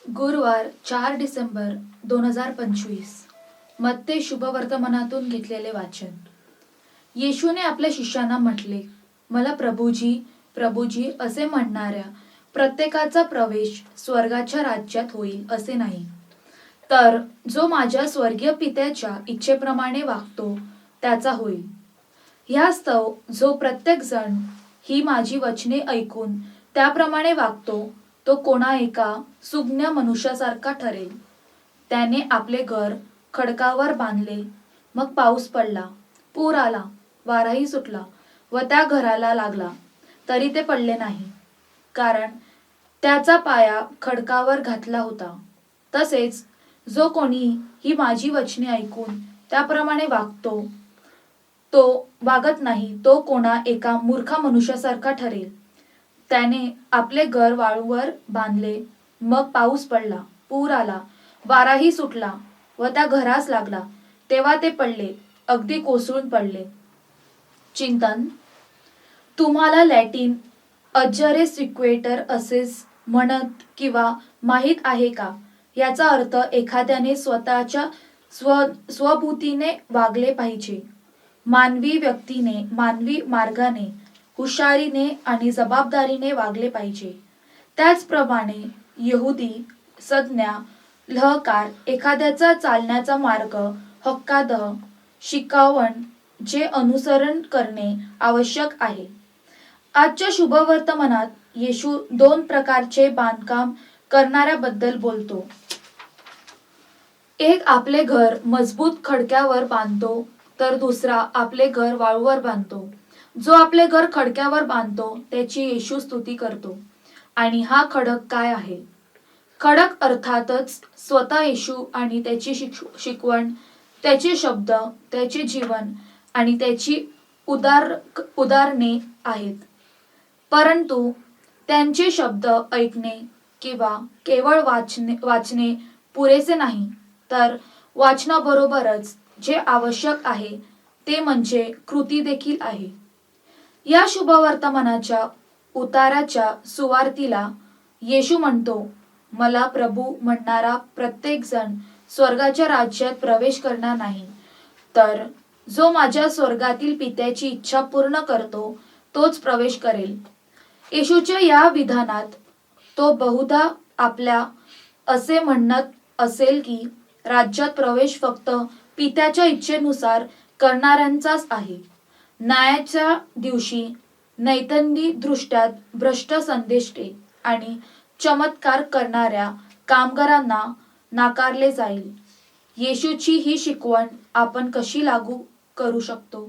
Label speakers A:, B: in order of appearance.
A: गुरुवार 4 डिसेंबर 2025. मत्ते शुभवर्तमानातून घेतलेले वाचन. येशूने आपल्या शिष्यांना म्हटले, मला प्रभूजी प्रभूजी असे म्हणणाऱ्या प्रत्येकाचा प्रवेश स्वर्गाच्या राज्यात होईल असे नाही, तर जो माझ्या स्वर्गीय पित्याच्या इच्छेप्रमाणे वागतो त्याचा होईल. ह्यास्तव जो प्रत्येक जण ही माझी वचने ऐकून त्याप्रमाणे वागतो तो कोणा एका सुज्ञ मनुष्यासारखा ठरेल. त्याने आपले घर खडकावर बांधले, मग पाऊस पडला, पूर आला, वाराही सुटला व त्या घराला लागला, तरी ते पडले नाही, कारण त्याचा पाया खडकावर घातला होता. तसेच जो कोणी ही माझी वचने ऐकून त्याप्रमाणे वागत नाही तो कोणा एका मूर्ख मनुष्यासारखा ठरेल. त्याने आपले घर वाळूवर बांधले, मग पाऊस पडला, पूर आला, वाराही सुटला व त्या घरास लागला, तेव्हा ते पडले, अगदी कोसळून पडले. चिंतन. तुम्हाला लॅटिन अज्जरे सिक्वेटर असेच म्हणत किंवा माहीत आहे का? याचा अर्थ एखाद्याने स्वतःच्या स्वबुद्धीने वागले पाहिजे. मानवी व्यक्तीने मानवी मार्गाने, हुशारीने आणि जबाबदारीने वागले पाहिजे. त्याचप्रमाणे यहुदी संज्ञा लहकार एखाद्याचा चालण्याचा मार्ग हक्कादह शिकवण जे अनुसरण करणे आवश्यक आहे. आजच्या शुभवर्तमानात येशू 2 प्रकारचे बांधकाम करणाऱ्याबद्दल बोलतो. एक आपले घर मजबूत खडक्यावर बांधतो, तर दुसरा आपले घर वाळूवर बांधतो. जो आपले घर खडक्यावर बांधतो त्याची येशू स्तुती करतो. आणि हा खडक काय आहे? खडक अर्थातच स्वतः येशू आणि त्याची शिकवण, त्याचे शब्द, त्याचे जीवन आणि त्याची उदाहरणे आहेत. परंतु त्यांचे शब्द ऐकणे किंवा केवळ वाचणे पुरेसे नाही, तर वाचनाबरोबरच जे आवश्यक आहे ते म्हणजे कृती देखील आहे. या शुभवर्तमानाच्या उताराच्या सुवार्तीला येशू म्हणतो, मला प्रभू म्हणणारा प्रत्येक जण स्वर्गाच्या राज्यात प्रवेश करणार नाही, तर जो माझ्या स्वर्गातील पित्याची इच्छा पूर्ण करतो तोच प्रवेश करेल. येशूच्या या विधानात तो बहुधा आपल्या असे म्हणत असेल की राज्यात प्रवेश फक्त पित्याच्या इच्छेनुसार करणाऱ्यांचाच आहे. न्यायाच्या दिवशी नैतिक दृष्ट्या भ्रष्ट संदेष्टे आणि चमत्कार करणाऱ्या कामगारांना नाकारले जाईल. येशूची ही शिकवण आपण कशी लागू करू शकतो?